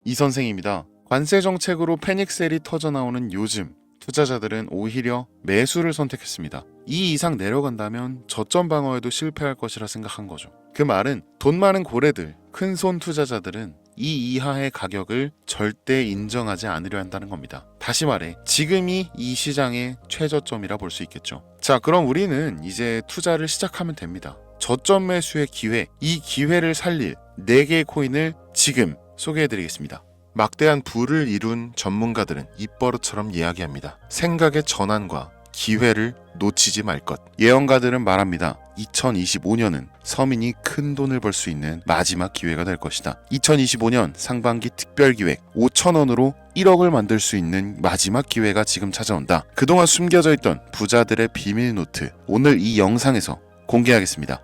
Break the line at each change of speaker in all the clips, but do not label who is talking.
이 선생입니다. 관세 정책으로 패닉셀이 터져나오는 요즘 투자자들은 오히려 매수를 선택했습니다. 이 이상 내려간다면 저점 방어에도 실패할 것이라 생각한 거죠. 그 말은 돈 많은 고래들, 큰손 투자자들은 이 이하의 가격을 절대 인정하지 않으려 한다는 겁니다. 다시 말해 지금이 이 시장의 최저점이라 볼 수 있겠죠. 자, 그럼 우리는 이제 투자를 시작하면 됩니다. 저점 매수의 기회, 이 기회를 살릴 4개의 코인을 지금 소개해드리겠습니다. 막대한 부를 이룬 전문가들은 입버릇처럼 이야기합니다. 생각의 전환과 기회를 놓치지 말 것. 예언가들은 말합니다. 2025년은 서민이 큰 돈을 벌 수 있는 마지막 기회가 될 것이다. 2025년 상반기 특별기획 5,000원으로 1억을 만들 수 있는 마지막 기회가 지금 찾아온다. 그동안 숨겨져 있던 부자들의 비밀 노트, 오늘 이 영상에서 공개하겠습니다.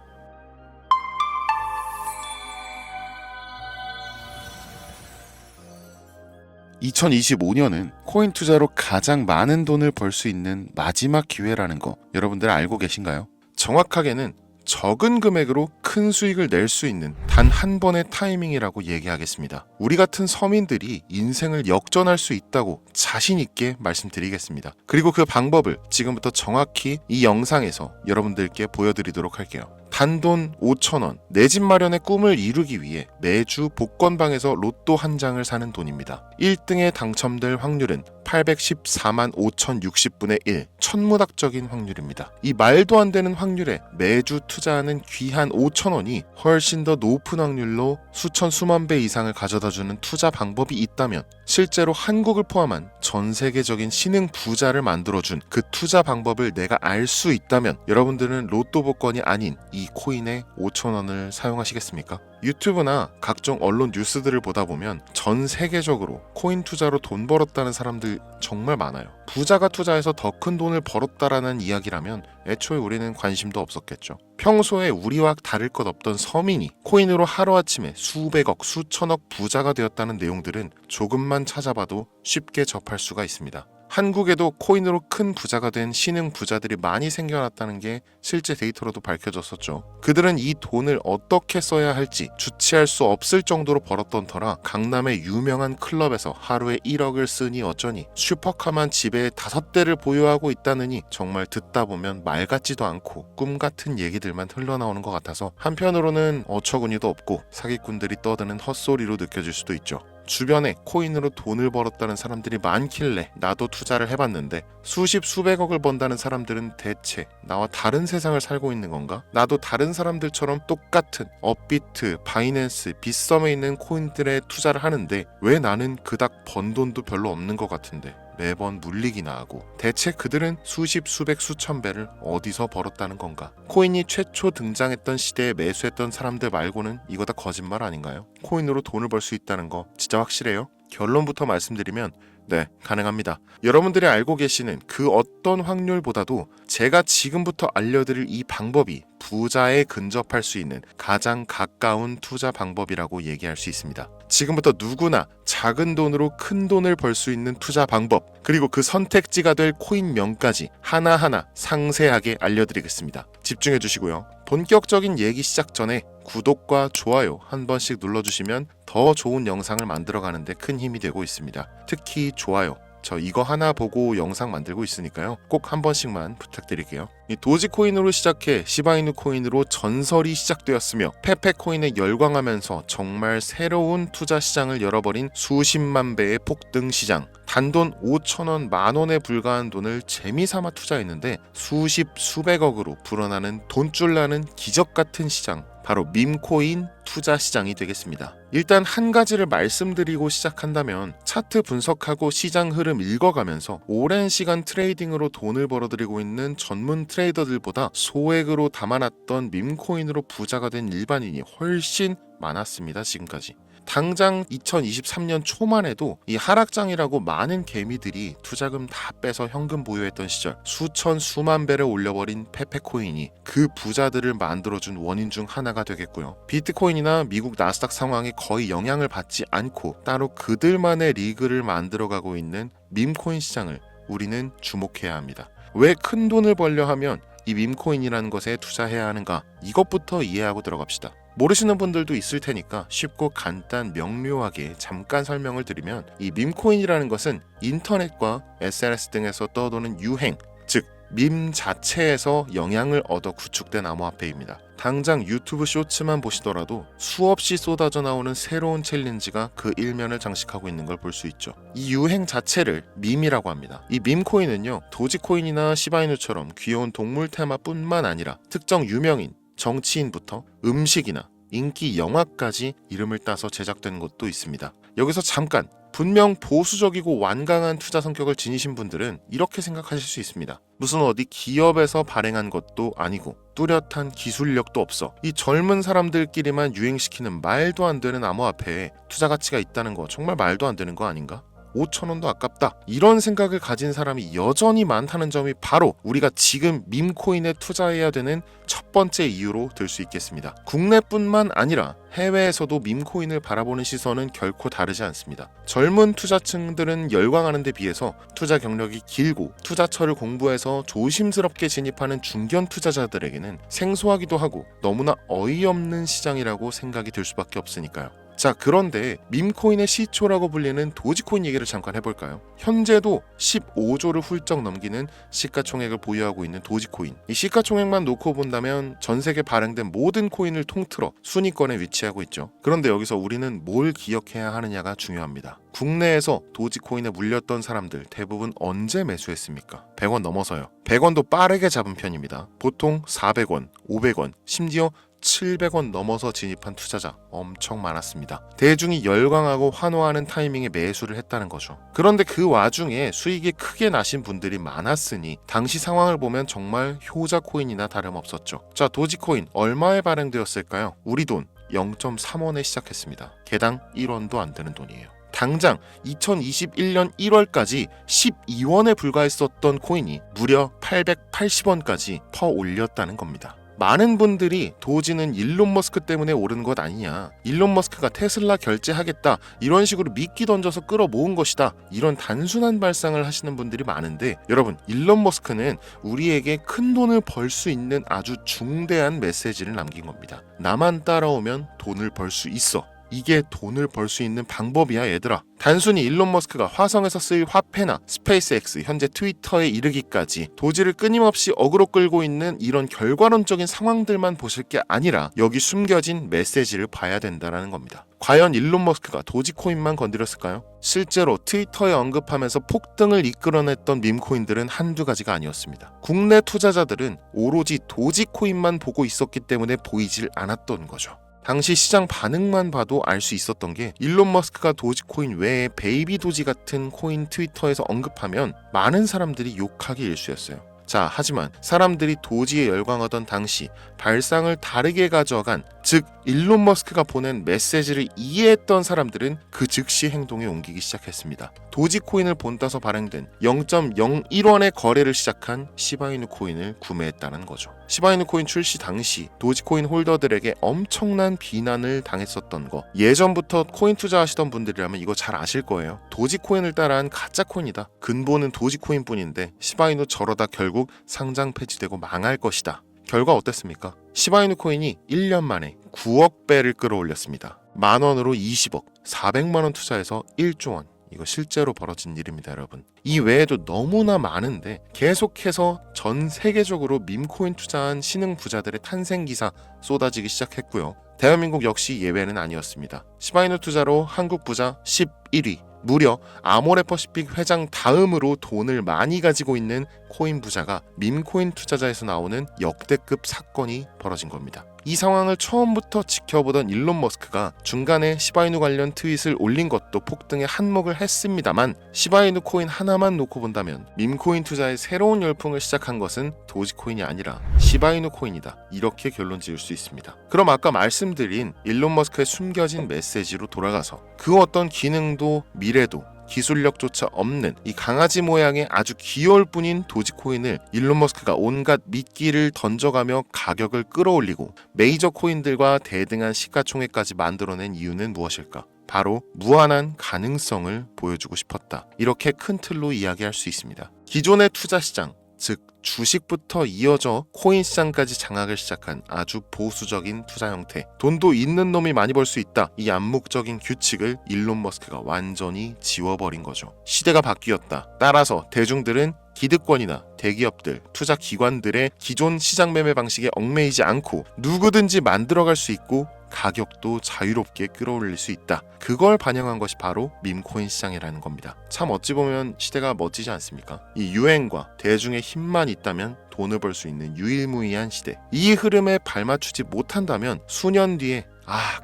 2025년은 코인 투자로 가장 많은 돈을 벌 수 있는 마지막 기회라는 거 여러분들 알고 계신가요? 정확하게는 적은 금액으로 큰 수익을 낼 수 있는 단 한 번의 타이밍이라고 얘기하겠습니다. 우리 같은 서민들이 인생을 역전할 수 있다고 자신 있게 말씀드리겠습니다. 그리고 그 방법을 지금부터 정확히 이 영상에서 여러분들께 보여드리도록 할게요. 단돈 5,000원, 내 집 마련의 꿈을 이루기 위해 매주 복권방에서 로또 한 장을 사는 돈입니다. 1등에 당첨될 확률은 814만 5,060분의 1, 천문학적인 확률입니다. 이 말도 안 되는 확률에 매주 투자하는 귀한 5,000원이 훨씬 더 높은 확률로 수천 수만 배 이상을 가져다주는 투자 방법이 있다면 실제로 한국을 포함한 전 세계적인 신흥 부자를 만들어준 그 투자 방법을 내가 알 수 있다면 여러분들은 로또 복권이 아닌 이 코인의 5,000원을 사용하시겠습니까? 유튜브나 각종 언론 뉴스들을 보다 보면 전 세계적으로 코인 투자로 돈 벌었다는 사람들 정말 많아요. 부자가 투자해서 더 큰 돈을 벌었다라는 이야기라면 애초에 우리는 관심도 없었겠죠. 평소에 우리와 다를 것 없던 서민이 코인으로 하루아침에 수백억, 수천억 부자가 되었다는 내용들은 조금만 찾아봐도 쉽게 접할 수가 있습니다. 한국에도 코인으로 큰 부자가 된 신흥 부자들이 많이 생겨났다는 게 실제 데이터로도 밝혀졌었죠. 그들은 이 돈을 어떻게 써야 할지 주체할 수 없을 정도로 벌었던 터라 강남의 유명한 클럽에서 하루에 1억을 쓰니 어쩌니, 슈퍼카만 집에 5대를 보유하고 있다느니 정말 듣다 보면 말 같지도 않고 꿈 같은 얘기들만 흘러나오는 것 같아서 한편으로는 어처구니도 없고 사기꾼들이 떠드는 헛소리로 느껴질 수도 있죠. 주변에 코인으로 돈을 벌었다는 사람들이 많길래 나도 투자를 해봤는데 수십 수백억을 번다는 사람들은 대체 나와 다른 세상을 살고 있는 건가? 나도 다른 사람들처럼 똑같은 업비트, 바이낸스, 빗썸에 있는 코인들에 투자를 하는데 왜 나는 그닥 번 돈도 별로 없는 것 같은데 매번 물리기나 하고, 대체 그들은 수십 수백 수천 배를 어디서 벌었다는 건가? 코인이 최초 등장했던 시대에 매수했던 사람들 말고는 이거 다 거짓말 아닌가요? 코인으로 돈을 벌 수 있다는 거 진짜 확실해요? 결론부터 말씀드리면 네, 가능합니다. 여러분들이 알고 계시는 그 어떤 확률보다도 제가 지금부터 알려드릴 이 방법이 부자에 근접할 수 있는 가장 가까운 투자 방법이라고 얘기할 수 있습니다. 지금부터 누구나 작은 돈으로 큰 돈을 벌 수 있는 투자 방법, 그리고 그 선택지가 될 코인명까지 하나하나 상세하게 알려드리겠습니다. 집중해 주시고요. 본격적인 얘기 시작 전에 구독과 좋아요 한 번씩 눌러주시면 더 좋은 영상을 만들어가는데 큰 힘이 되고 있습니다. 특히 좋아요, 저 이거 하나 보고 영상 만들고 있으니까요. 꼭 한 번씩만 부탁드릴게요. 이 도지코인으로 시작해 시바이누 코인으로 전설이 시작되었으며 페페코인에 열광하면서 정말 새로운 투자 시장을 열어버린 수십만 배의 폭등 시장. 단돈 5,000원, 만원에 불과한 돈을 재미삼아 투자했는데 수십 수백억으로 불어나는 돈줄 나는 기적 같은 시장, 바로 밈코인 투자 시장이 되겠습니다. 일단 한 가지를 말씀드리고 시작한다면 차트 분석하고 시장 흐름 읽어가면서 오랜 시간 트레이딩으로 돈을 벌어들이고 있는 전문 트레이더들보다 소액으로 담아놨던 밈코인으로 부자가 된 일반인이 훨씬 많았습니다. 지금까지. 당장 2023년 초만 해도 이 하락장이라고 많은 개미들이 투자금 다 빼서 현금 보유했던 시절 수천 수만 배를 올려버린 페페코인이 그 부자들을 만들어준 원인 중 하나가 되겠고요. 비트코인이나 미국 나스닥 상황에 거의 영향을 받지 않고 따로 그들만의 리그를 만들어가고 있는 밈코인 시장을 우리는 주목해야 합니다. 왜 큰 돈을 벌려 하면 이 밈코인이라는 것에 투자해야 하는가? 이것부터 이해하고 들어갑시다. 모르시는 분들도 있을 테니까 쉽고 간단 명료하게 잠깐 설명을 드리면, 이 밈코인이라는 것은 인터넷과 SNS 등에서 떠도는 유행, 즉 밈 자체에서 영향을 얻어 구축된 암호화폐입니다. 당장 유튜브 쇼츠만 보시더라도 수없이 쏟아져 나오는 새로운 챌린지가 그 일면을 장식하고 있는 걸 볼 수 있죠. 이 유행 자체를 밈이라고 합니다. 이 밈코인은요, 도지코인이나 시바이누처럼 귀여운 동물 테마뿐만 아니라 특정 유명인, 정치인부터 음식이나 인기 영화까지 이름을 따서 제작된 것도 있습니다. 여기서 잠깐, 분명 보수적이고 완강한 투자 성격을 지니신 분들은 이렇게 생각하실 수 있습니다. 무슨 어디 기업에서 발행한 것도 아니고 뚜렷한 기술력도 없어 이 젊은 사람들끼리만 유행시키는 말도 안 되는 암호화폐에 투자 가치가 있다는 거 정말 말도 안 되는 거 아닌가? 5,000원도 아깝다, 이런 생각을 가진 사람이 여전히 많다는 점이 바로 우리가 지금 밈코인에 투자해야 되는 첫 번째 이유로 들 수 있겠습니다. 국내뿐만 아니라 해외에서도 밈코인을 바라보는 시선은 결코 다르지 않습니다. 젊은 투자층들은 열광하는 데 비해서 투자 경력이 길고 투자처를 공부해서 조심스럽게 진입하는 중견 투자자들에게는 생소하기도 하고 너무나 어이없는 시장이라고 생각이 들 수밖에 없으니까요. 자, 그런데 밈코인의 시초라고 불리는 도지코인 얘기를 잠깐 해볼까요? 현재도 15조를 훌쩍 넘기는 시가총액을 보유하고 있는 도지코인. 이 시가총액만 놓고 본다면 전 세계 발행된 모든 코인을 통틀어 순위권에 위치하고 있죠. 그런데 여기서 우리는 뭘 기억해야 하느냐가 중요합니다. 국내에서 도지코인에 물렸던 사람들 대부분 언제 매수했습니까? 100원 넘어서요. 100원도 빠르게 잡은 편입니다. 보통 400원, 500원, 심지어 700원 넘어서 진입한 투자자 엄청 많았습니다. 대중이 열광하고 환호하는 타이밍에 매수를 했다는 거죠. 그런데 그 와중에 수익이 크게 나신 분들이 많았으니 당시 상황을 보면 정말 효자 코인이나 다름없었죠. 자, 도지코인 얼마에 발행되었을까요? 우리 돈 0.3원에 시작했습니다. 개당 1원도 안 되는 돈이에요. 당장 2021년 1월까지 12원에 불과했었던 코인이 무려 880원까지 퍼 올렸다는 겁니다. 많은 분들이 도지는 일론 머스크 때문에 오른 것 아니냐, 일론 머스크가 테슬라 결제하겠다, 이런 식으로 미끼 던져서 끌어모은 것이다, 이런 단순한 발상을 하시는 분들이 많은데, 여러분, 일론 머스크는 우리에게 큰 돈을 벌 수 있는 아주 중대한 메시지를 남긴 겁니다. 나만 따라오면 돈을 벌 수 있어. 이게 돈을 벌 수 있는 방법이야, 얘들아. 단순히 일론 머스크가 화성에서 쓰일 화폐나 스페이스X, 현재 트위터에 이르기까지 도지를 끊임없이 어그로 끌고 있는 이런 결과론적인 상황들만 보실 게 아니라 여기 숨겨진 메시지를 봐야 된다는 겁니다. 과연 일론 머스크가 도지코인만 건드렸을까요? 실제로 트위터에 언급하면서 폭등을 이끌어냈던 밈코인들은 한두 가지가 아니었습니다. 국내 투자자들은 오로지 도지코인만 보고 있었기 때문에 보이질 않았던 거죠. 당시 시장 반응만 봐도 알 수 있었던 게, 일론 머스크가 도지코인 외에 베이비 도지 같은 코인 트위터에서 언급하면 많은 사람들이 욕하기 일쑤였어요. 자, 하지만 사람들이 도지에 열광하던 당시 발상을 다르게 가져간, 즉 일론 머스크가 보낸 메시지를 이해했던 사람들은 그 즉시 행동에 옮기기 시작했습니다. 도지코인을 본따서 발행된 0.01원의 거래를 시작한 시바이누 코인을 구매했다는 거죠. 시바이누 코인 출시 당시 도지코인 홀더들에게 엄청난 비난을 당했었던 거, 예전부터 코인 투자하시던 분들이라면 이거 잘 아실 거예요. 도지코인을 따라한 가짜 코인이다, 근본은 도지코인 뿐인데 시바이누 저러다 결국 상장 폐지되고 망할 것이다. 결과 어땠습니까? 시바이누 코인이 1년 만에 9억 배를 끌어올렸습니다. 만원으로 20억, 400만원 투자해서 1조 원. 이거 실제로 벌어진 일입니다, 여러분. 이 외에도 너무나 많은데 계속해서 전 세계적으로 밈코인 투자한 신흥 부자들의 탄생 기사 쏟아지기 시작했고요. 대한민국 역시 예외는 아니었습니다. 시바이누 투자로 한국 부자 11위, 무려 아모레퍼시픽 회장 다음으로 돈을 많이 가지고 있는 코인 부자가 밈코인 투자자에서 나오는 역대급 사건이 벌어진 겁니다. 이 상황을 처음부터 지켜보던 일론 머스크가 중간에 시바이누 관련 트윗을 올린 것도 폭등에 한몫을 했습니다만, 시바이누 코인 하나만 놓고 본다면 밈코인 투자의 새로운 열풍을 시작한 것은 도지코인이 아니라 시바이누 코인이다, 이렇게 결론 지을 수 있습니다. 그럼 아까 말씀드린 일론 머스크의 숨겨진 메시지로 돌아가서, 그 어떤 기능도 미래도 기술력조차 없는 이 강아지 모양의 아주 귀여울 뿐인 도지코인을 일론 머스크가 온갖 미끼를 던져가며 가격을 끌어올리고 메이저 코인들과 대등한 시가총액까지 만들어낸 이유는 무엇일까? 바로 무한한 가능성을 보여주고 싶었다, 이렇게 큰 틀로 이야기할 수 있습니다. 기존의 투자 시장, 즉 주식부터 이어져 코인 시장까지 장악을 시작한 아주 보수적인 투자 형태. 돈도 있는 놈이 많이 벌 수 있다. 이 암묵적인 규칙을 일론 머스크가 완전히 지워버린 거죠. 시대가 바뀌었다. 따라서 대중들은 기득권이나 대기업들, 투자 기관들의 기존 시장 매매 방식에 얽매이지 않고 누구든지 만들어갈 수 있고 가격도 자유롭게 끌어올릴 수 있다. 그걸 반영한 것이 바로 밈코인 시장이라는 겁니다. 참 어찌 보면 시대가 멋지지 않습니까? 이 유행과 대중의 힘만 있다면 돈을 벌 수 있는 유일무이한 시대. 이 흐름에 발맞추지 못한다면 수년 뒤에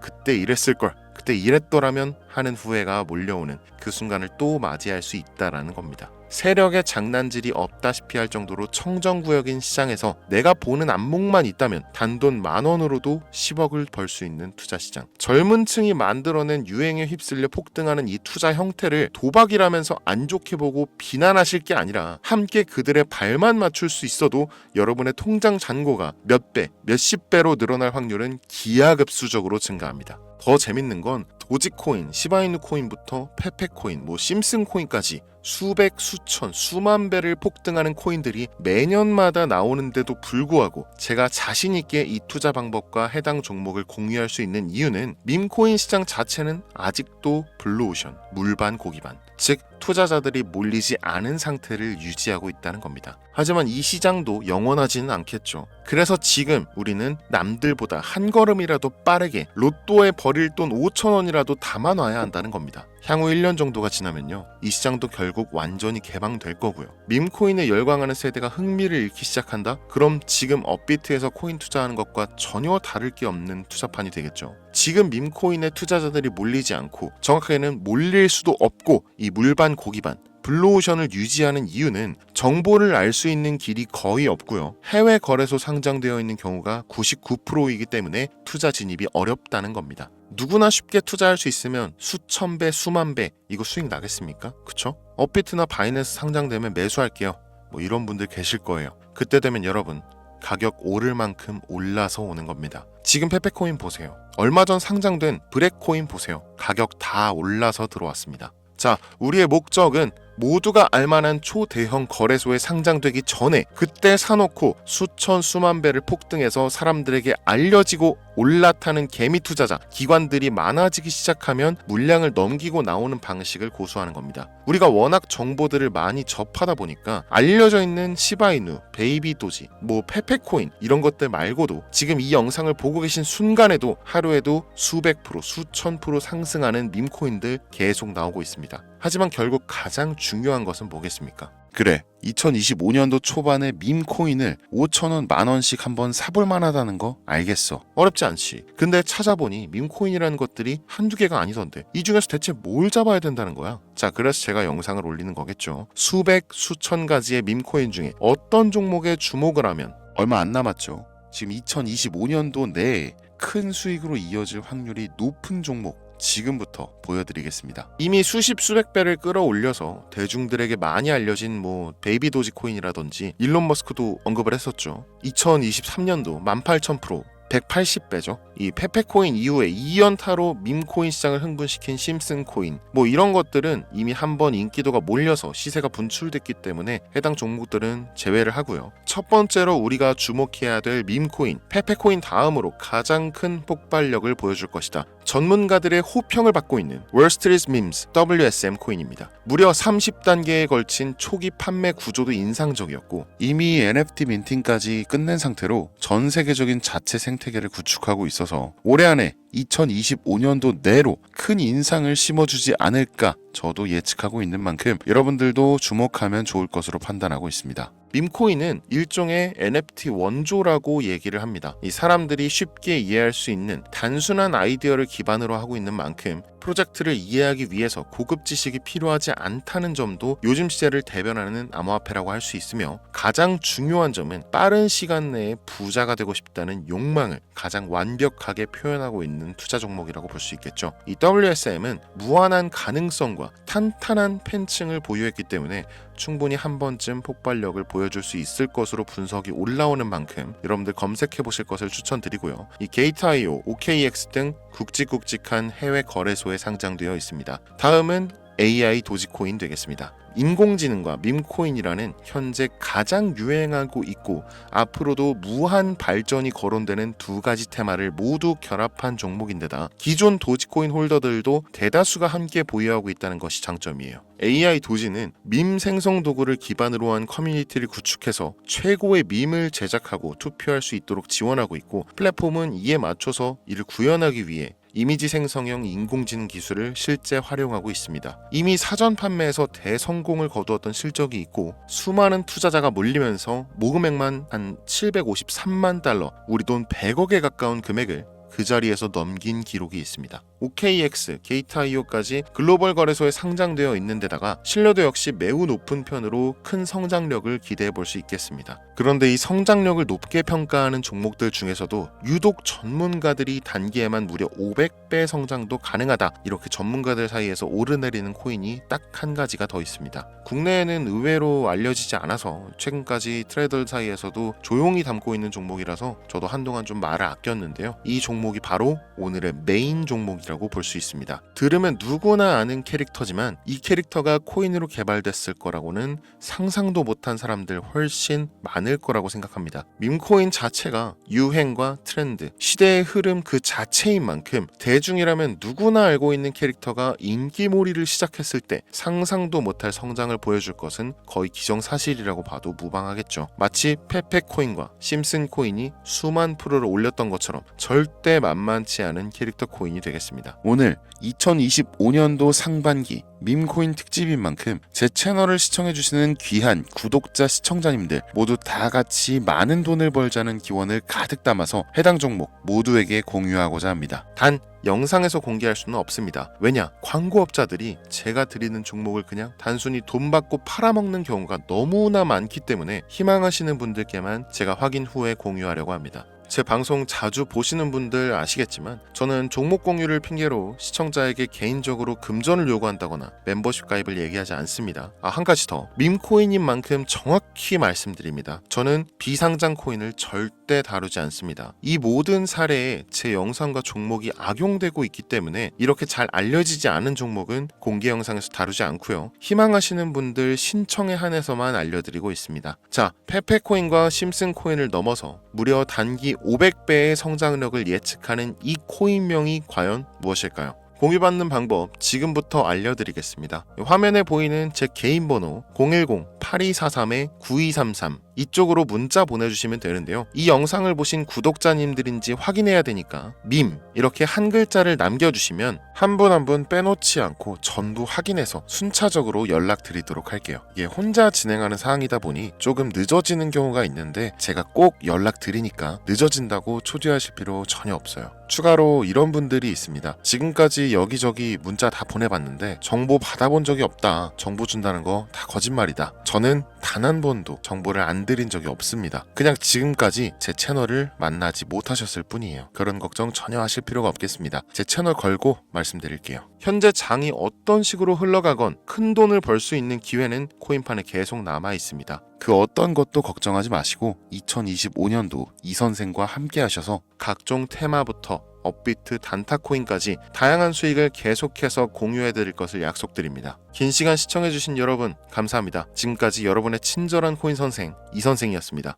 그때 이랬을걸, 그때 이랬더라면 하는 후회가 몰려오는 그 순간을 또 맞이할 수 있다라는 겁니다. 세력의 장난질이 없다시피 할 정도로 청정구역인 시장에서 내가 보는 안목만 있다면 단돈 10,000원으로도 10억을 벌 수 있는 투자시장. 젊은 층이 만들어낸 유행에 휩쓸려 폭등하는 이 투자 형태를 도박이라면서 안 좋게 보고 비난하실 게 아니라 함께 그들의 발만 맞출 수 있어도 여러분의 통장 잔고가 몇 배, 몇십 배로 늘어날 확률은 기하급수적으로 증가합니다. 더 재밌는 건 도지코인, 시바이누 코인부터 페페코인, 심슨 코인까지 수백, 수천, 수만 배를 폭등하는 코인들이 매년마다 나오는데도 불구하고 제가 자신 있게 이 투자 방법과 해당 종목을 공유할 수 있는 이유는 밈코인 시장 자체는 아직도 블루오션, 물반 고기반, 즉 투자자들이 몰리지 않은 상태를 유지하고 있다는 겁니다. 하지만 이 시장도 영원하지는 않겠죠. 그래서 지금 우리는 남들보다 한 걸음이라도 빠르게 로또에 버릴 돈 5,000원이라도 담아놔야 한다는 겁니다. 향후 1년 정도가 지나면요, 이 시장도 결국 완전히 개방될 거고요. 밈코인에 열광하는 세대가 흥미를 잃기 시작한다? 그럼 지금 업비트에서 코인 투자하는 것과 전혀 다를 게 없는 투자판이 되겠죠. 지금 밈코인에 투자자들이 몰리지 않고, 정확하게는 몰릴 수도 없고, 이 물반 고기반 블루오션을 유지하는 이유는 정보를 알 수 있는 길이 거의 없고요. 해외 거래소 상장되어 있는 경우가 99%이기 때문에 투자 진입이 어렵다는 겁니다. 누구나 쉽게 투자할 수 있으면 수천 배, 수만 배 이거 수익 나겠습니까? 그쵸? 업비트나 바이낸스 상장되면 매수할게요. 이런 분들 계실 거예요. 그때 되면 여러분, 가격 오를 만큼 올라서 오는 겁니다. 지금 페페코인 보세요. 얼마 전 상장된 브렉코인 보세요. 가격 다 올라서 들어왔습니다. 자, 우리의 목적은 모두가 알만한 초대형 거래소에 상장되기 전에 그때 사놓고 수천 수만 배를 폭등해서 사람들에게 알려지고 올라타는 개미 투자자, 기관들이 많아지기 시작하면 물량을 넘기고 나오는 방식을 고수하는 겁니다. 우리가 워낙 정보들을 많이 접하다 보니까 알려져 있는 시바이누, 베이비도지, 페페코인 이런 것들 말고도 지금 이 영상을 보고 계신 순간에도 하루에도 수백 프로, 수천 프로 상승하는 밈코인들 계속 나오고 있습니다. 하지만 결국 가장 중요한 것은 뭐겠습니까? 그래, 2025년도 초반에 밈코인을 5,000원, 10,000원씩 한번 사볼 만하다는 거 알겠어. 어렵지 않지. 근데 찾아보니 밈코인이라는 것들이 한두 개가 아니던데 이 중에서 대체 뭘 잡아야 된다는 거야? 자, 그래서 제가 영상을 올리는 거겠죠. 수백, 수천 가지의 밈코인 중에 어떤 종목에 주목을 하면 얼마 안 남았죠. 지금 2025년도 내에 큰 수익으로 이어질 확률이 높은 종목 지금부터 보여드리겠습니다. 이미 수십 수백 배를 끌어올려서 대중들에게 많이 알려진 베이비 도지코인이라든지 일론 머스크도 언급을 했었죠. 2023년도 18,000%, 180배죠. 이 페페코인 이후에 2연타로 밈코인 시장을 흥분시킨 심슨코인 이런 것들은 이미 한번 인기도가 몰려서 시세가 분출됐기 때문에 해당 종목들은 제외를 하고요. 첫 번째로 우리가 주목해야 될 밈코인, 페페코인 다음으로 가장 큰 폭발력을 보여줄 것이다. 전문가들의 호평을 받고 있는 월스트리트 밈스 WSM 코인입니다. 무려 30단계에 걸친 초기 판매 구조도 인상적이었고 이미 NFT 민팅까지 끝낸 상태로 전 세계적인 자체 생태계를 구축하고 있어서 올해 안에 2025년도 내로 큰 인상을 심어주지 않을까 저도 예측하고 있는 만큼 여러분들도 주목하면 좋을 것으로 판단하고 있습니다. 밈코인은 일종의 NFT 원조라고 얘기를 합니다. 이 사람들이 쉽게 이해할 수 있는 단순한 아이디어를 기반으로 하고 있는 만큼 프로젝트를 이해하기 위해서 고급 지식이 필요하지 않다는 점도 요즘 시대를 대변하는 암호화폐라고 할 수 있으며, 가장 중요한 점은 빠른 시간 내에 부자가 되고 싶다는 욕망을 가장 완벽하게 표현하고 있는 투자 종목이라고 볼 수 있겠죠. 이 WSM은 무한한 가능성과 탄탄한 팬층을 보유했기 때문에 충분히 한 번쯤 폭발력을 보여줄 수 있을 것으로 분석이 올라오는 만큼 여러분들 검색해 보실 것을 추천드리고요. 이 게이트.io, OKX 등 굵직굵직한 해외 거래소에 상장되어 있습니다. 다음은 AI 도지코인 되겠습니다. 인공지능과 밈코인이라는 현재 가장 유행하고 있고 앞으로도 무한 발전이 거론되는 두 가지 테마를 모두 결합한 종목인데다 기존 도지코인 홀더들도 대다수가 함께 보유하고 있다는 것이 장점이에요. AI 도지는 밈 생성 도구를 기반으로 한 커뮤니티를 구축해서 최고의 밈을 제작하고 투표할 수 있도록 지원하고 있고, 플랫폼은 이에 맞춰서 이를 구현하기 위해 이미지 생성형 인공지능 기술을 실제 활용하고 있습니다. 이미 사전 판매에서 대성공을 거두었던 실적이 있고 수많은 투자자가 몰리면서 모금액만 한 753만 달러, 우리 돈 100억에 가까운 금액을 그 자리에서 넘긴 기록이 있습니다. OKX, 게이트.io까지 글로벌 거래소에 상장되어 있는 데다가 신뢰도 역시 매우 높은 편으로 큰 성장력을 기대해 볼 수 있겠습니다. 그런데 이 성장력을 높게 평가하는 종목들 중에서도 유독 전문가들이 단기에만 무려 500배 성장도 가능하다, 이렇게 전문가들 사이에서 오르내리는 코인이 딱 한 가지가 더 있습니다. 국내에는 의외로 알려지지 않아서 최근까지 트레이더 사이에서도 조용히 담고 있는 종목이라서 저도 한동안 좀 말을 아꼈는데요. 이 종목이 바로 오늘의 메인 종목이라고 볼 수 있습니다. 들으면 누구나 아는 캐릭터지만 이 캐릭터가 코인으로 개발됐을 거라고는 상상도 못한 사람들 훨씬 많을 거라고 생각합니다. 밈코인 자체가 유행과 트렌드, 시대의 흐름 그 자체인 만큼 대중이라면 누구나 알고 있는 캐릭터가 인기몰이를 시작했을 때 상상도 못할 성장을 보여줄 것은 거의 기정사실이라고 봐도 무방하겠죠. 마치 페페코인과 심슨코인이 수만 프로를 올렸던 것처럼 절대 만만치 않은 캐릭터 코인이 되겠습니다. 오늘 2025년도 상반기 밈코인 특집인 만큼 제 채널을 시청해주시는 귀한 구독자 시청자님들 모두 다 같이 많은 돈을 벌자는 기원을 가득 담아서 해당 종목 모두에게 공유하고자 합니다. 단 영상에서 공개할 수는 없습니다. 왜냐? 광고업자들이 제가 드리는 종목을 그냥 단순히 돈 받고 팔아먹는 경우가 너무나 많기 때문에 희망하시는 분들께만 제가 확인 후에 공유하려고 합니다. 제 방송 자주 보시는 분들 아시겠지만 저는 종목 공유를 핑계로 시청자에게 개인적으로 금전을 요구한다거나 멤버십 가입을 얘기하지 않습니다. 한 가지 더, 밈코인인 만큼 정확히 말씀드립니다. 저는 비상장 코인을 절대 다루지 않습니다. 이 모든 사례에 제 영상과 종목이 악용되고 있기 때문에 이렇게 잘 알려지지 않은 종목은 공개 영상에서 다루지 않고요. 희망하시는 분들 신청에 한해서만 알려드리고 있습니다. 자, 페페코인과 심슨코인을 넘어서 무려 단기 500배의 성장력을 예측하는 이 코인명이 과연 무엇일까요? 공유받는 방법 지금부터 알려드리겠습니다. 화면에 보이는 제 개인 번호 010-8243-9233 이쪽으로 문자 보내주시면 되는데요. 이 영상을 보신 구독자님들인지 확인해야 되니까 밈 이렇게 한 글자를 남겨주시면 한 분 한 분 빼놓지 않고 전부 확인해서 순차적으로 연락드리도록 할게요. 이게 혼자 진행하는 사항이다 보니 조금 늦어지는 경우가 있는데 제가 꼭 연락드리니까 늦어진다고 초조하실 필요 전혀 없어요. 추가로 이런 분들이 있습니다. 지금까지 여기저기 문자 다 보내봤는데 정보 받아본 적이 없다. 정보 준다는 거 다 거짓말이다. 저는 단 한 번도 정보를 안 드린 적이 없습니다. 그냥 지금까지 제 채널을 만나지 못하셨을 뿐이에요. 그런 걱정 전혀 하실 필요가 없겠습니다. 제 채널 걸고 말씀드릴게요. 현재 장이 어떤 식으로 흘러가건 큰 돈을 벌 수 있는 기회는 코인판에 계속 남아 있습니다. 그 어떤 것도 걱정하지 마시고 2025년도 이 선생과 함께 하셔서 각종 테마부터 업비트, 단타코인까지 다양한 수익을 계속해서 공유해드릴 것을 약속드립니다. 긴 시간 시청해주신 여러분 감사합니다. 지금까지 여러분의 친절한 코인 선생 이선생이었습니다.